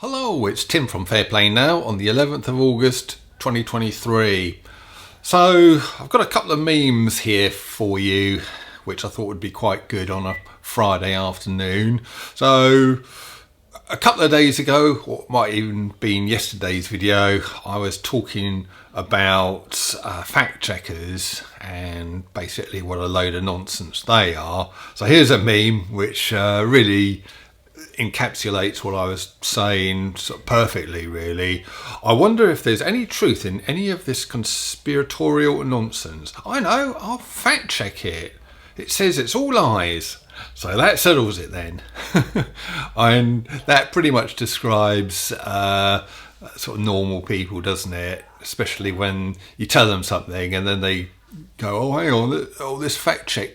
Hello, it's Tim from Fair Play Now on the 11th of August 2023. So, I've got a couple of memes here for you, which I thought would be quite good on a Friday afternoon. So, a couple of days ago, or it might even been yesterday's video, I was talking about fact checkers and basically what a load of nonsense they are. So here's a meme which really encapsulates what I was saying sort of perfectly, really. I wonder if there's any truth in any of this conspiratorial nonsense. I know, I'll fact check it. It says it's all lies. So that settles it then. And that pretty much describes sort of normal people, doesn't it? Especially when you tell them something and then they go, oh, hang on, oh, this fact check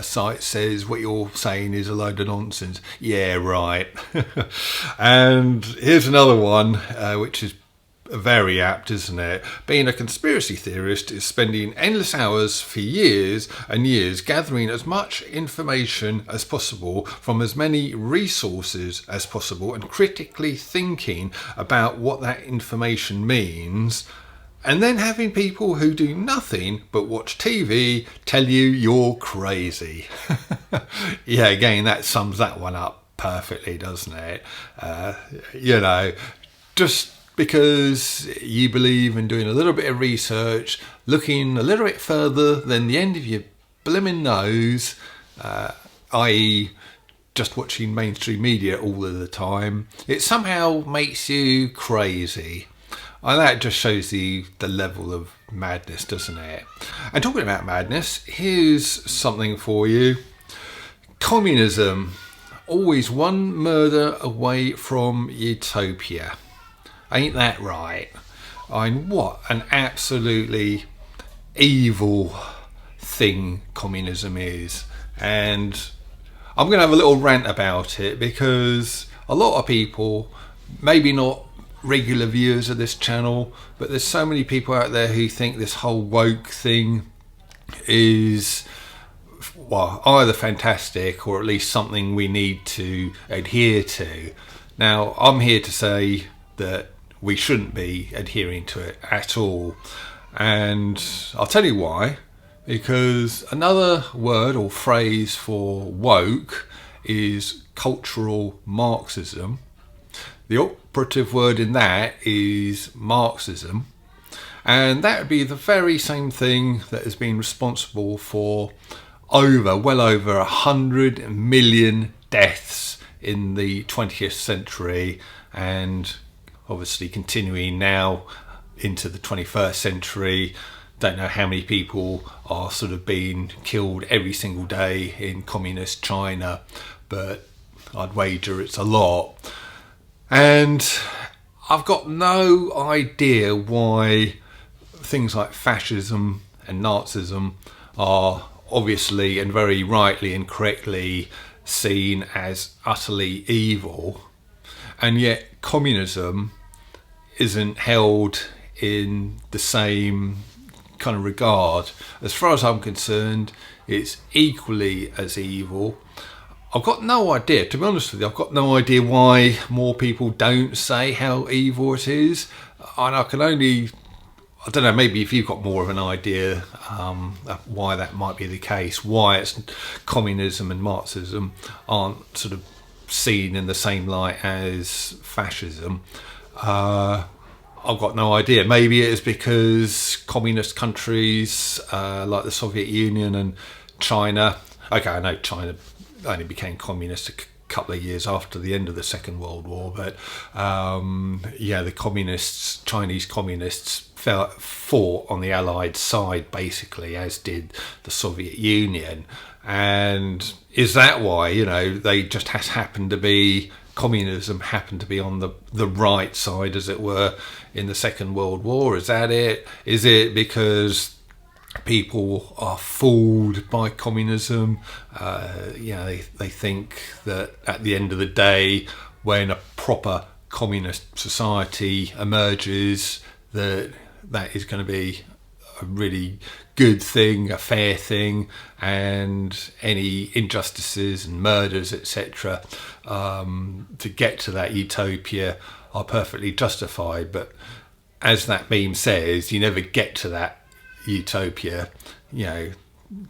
site says what you're saying is a load of nonsense. Yeah, right. And here's another one, which is very apt, isn't it? Being a conspiracy theorist is spending endless hours for years and years gathering as much information as possible from as many resources as possible and critically thinking about what that information means, and then having people who do nothing but watch TV tell you you're crazy. Yeah, again, that sums that one up perfectly, doesn't it? Just because you believe in doing a little bit of research, looking a little bit further than the end of your blimmin' nose, i.e. just watching mainstream media all of the time, it somehow makes you crazy. And that just shows the level of madness, doesn't it? And talking about madness, here's something for you. Communism, always one murder away from utopia. Ain't that right? I mean, what an absolutely evil thing communism is. And I'm going to have a little rant about it because a lot of people, maybe not regular viewers of this channel, but there's so many people out there who think this whole woke thing is, well, either fantastic or at least something we need to adhere to. Now, I'm here to say that we shouldn't be adhering to it at all, and I'll tell you why. Because another word or phrase for woke is cultural Marxism. The operative word in that is Marxism, and that would be the very same thing that has been responsible for well over 100 million deaths in the 20th century, and obviously continuing now into the 21st century. Don't know how many people are sort of being killed every single day in communist China, but I'd wager it's a lot. And I've got no idea why things like fascism and Nazism are obviously and very rightly and correctly seen as utterly evil, and yet communism isn't held in the same kind of regard. As far as I'm concerned, it's equally as evil. I've got no idea, to be honest with you, I've got no idea why more people don't say how evil it is. And I don't know, maybe if you've got more of an idea why that might be the case, why it's communism and Marxism aren't sort of seen in the same light as fascism. I've got no idea. Maybe it is because communist countries like the Soviet Union and China, okay, I know China only became communist a couple of years after the end of the Second World War, but the Chinese communists fought on the Allied side basically, as did the Soviet Union. And is that why, they just communism happened to be on the right side, as it were, in the Second World War? Is that it? Is it because people are fooled by communism? They think that at the end of the day, when a proper communist society emerges, that is going to be a really good thing, a fair thing, and any injustices and murders, etc., to get to that utopia are perfectly justified. But as that meme says, you never get to that utopia.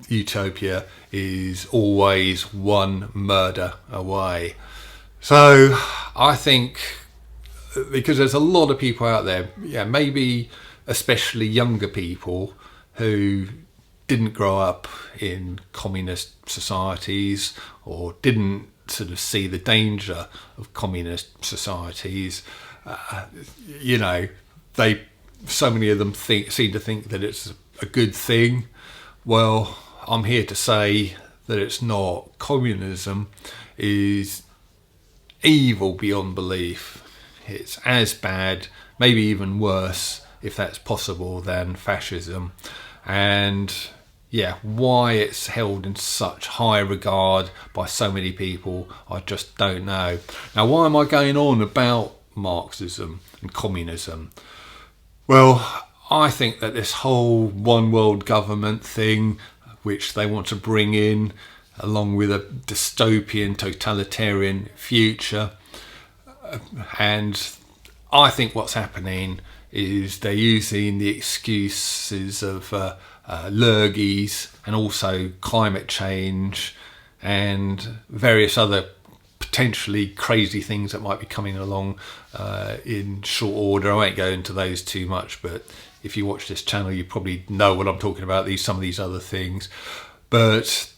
Utopia is always one murder away. So I think, because there's a lot of people out there, maybe especially younger people who didn't grow up in communist societies or didn't sort of see the danger of communist societies, so many of them seem to think that it's a good thing. Well, I'm here to say that it's not. Communism is evil beyond belief. It's as bad, maybe even worse, if that's possible, than fascism. And why it's held in such high regard by so many people, I just don't know. Now, why am I going on about Marxism and communism? Well, I think that this whole one world government thing, which they want to bring in, along with a dystopian, totalitarian future, and I think what's happening is they're using the excuses of lurgies and also climate change and various other potentially crazy things that might be coming along in short order. I won't go into those too much, but if you watch this channel, you probably know what I'm talking about, some of these other things. But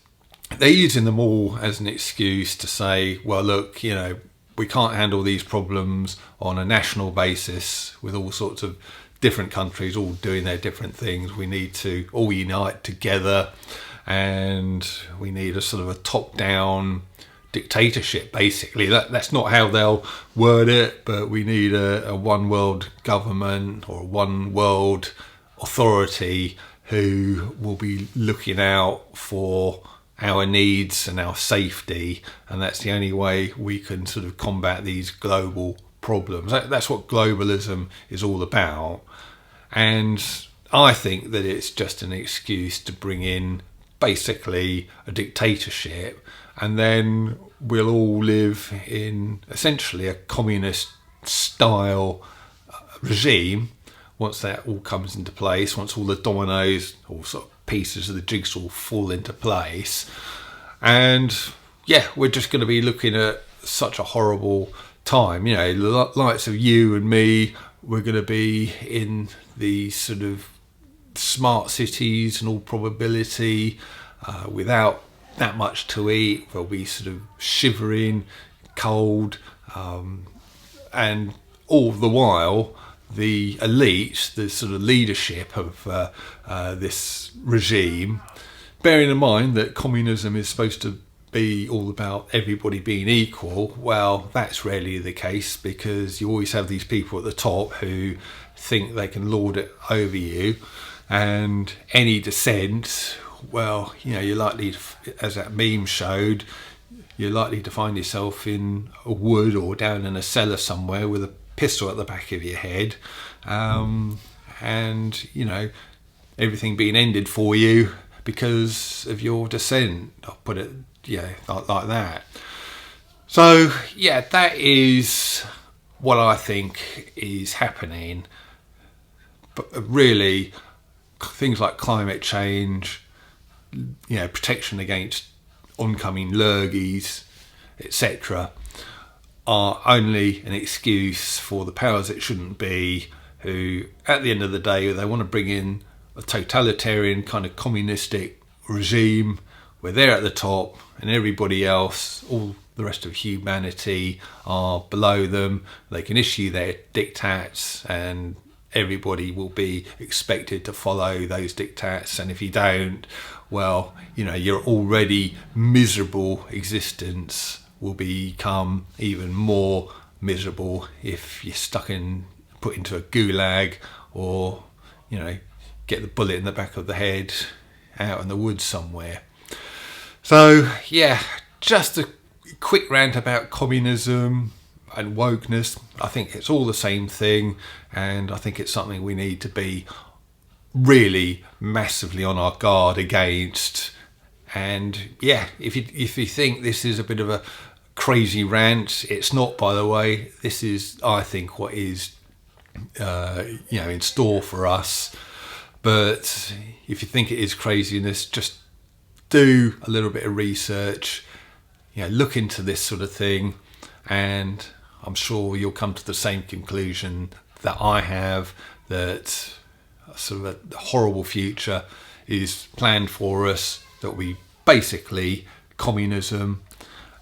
they're using them all as an excuse to say, well, look, we can't handle these problems on a national basis with all sorts of different countries all doing their different things. We need to all unite together, and we need a sort of a top-down dictatorship, basically. That's not how they'll word it, but we need a one world government or one world authority who will be looking out for our needs and our safety, and that's the only way we can sort of combat these global problems. That's what globalism is all about. And I think that it's just an excuse to bring in basically a dictatorship, and then we'll all live in essentially a communist style regime once that all comes into place, once all the dominoes or sort of pieces of the jigsaw fall into place. And we're just going to be looking at such a horrible time. The likes of you and me, we're going to be in these sort of smart cities in all probability, without that much to eat. We'll be sort of shivering, cold, and all the while the elite, the sort of leadership of this regime, bearing in mind that communism is supposed to be all about everybody being equal, well, that's rarely the case, because you always have these people at the top who think they can lord it over you, and any dissent, well, you're likely to, as that meme showed, you're likely to find yourself in a wood or down in a cellar somewhere with a pistol at the back of your head, and everything being ended for you because of your dissent. I'll put it like that. So that is what I think is happening. But really, things like climate change, protection against oncoming lurgies, etc., are only an excuse for the powers that shouldn't be, who at the end of the day they want to bring in a totalitarian kind of communistic regime where they're at the top and everybody else, all the rest of humanity, are below them. They can issue their diktats and everybody will be expected to follow those diktats, and if you don't, well, your already miserable existence will become even more miserable if you're put into a gulag, or get the bullet in the back of the head out in the woods somewhere. So just a quick rant about communism and wokeness. I think it's all the same thing, and I think it's something we need to be really massively on our guard against. And yeah, if you think this is a bit of a crazy rant, it's not, by the way. This is, I think, what is in store for us. But if you think it is craziness, just do a little bit of research, look into this sort of thing, and I'm sure you'll come to the same conclusion that I have, that sort of a horrible future is planned for us, that will be basically communism.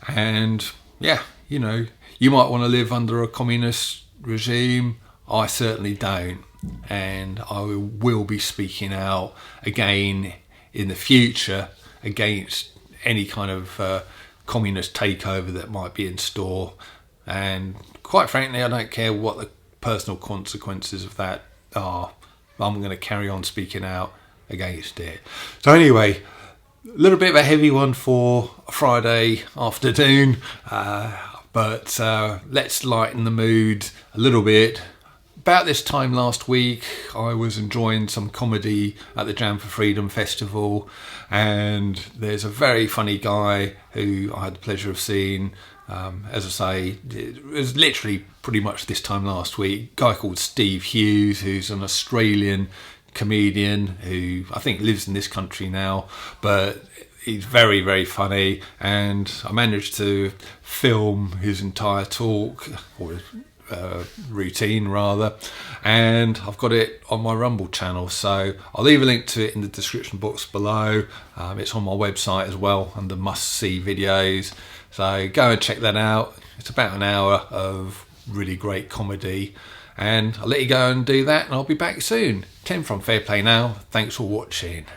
And you might want to live under a communist regime. I certainly don't, and I will be speaking out again in the future against any kind of communist takeover that might be in store. And quite frankly, I don't care what the personal consequences of that are. I'm going to carry on speaking out against it. So anyway, a little bit of a heavy one for a Friday afternoon, but let's lighten the mood a little bit. About this time last week, I was enjoying some comedy at the Jam for Freedom Festival, and there's a very funny guy who I had the pleasure of seeing. As I say, it was literally pretty much this time last week. A guy called Steve Hughes, who's an Australian comedian who I think lives in this country now, but he's very, very funny. And I managed to film his entire talk, or routine rather, and I've got it on my Rumble channel, so I'll leave a link to it in the description box below. It's on my website as well under must see videos, so go and check that out. It's about an hour of really great comedy, and I'll let you go and do that, and I'll be back soon. Ken from Fair Play Now, thanks for watching.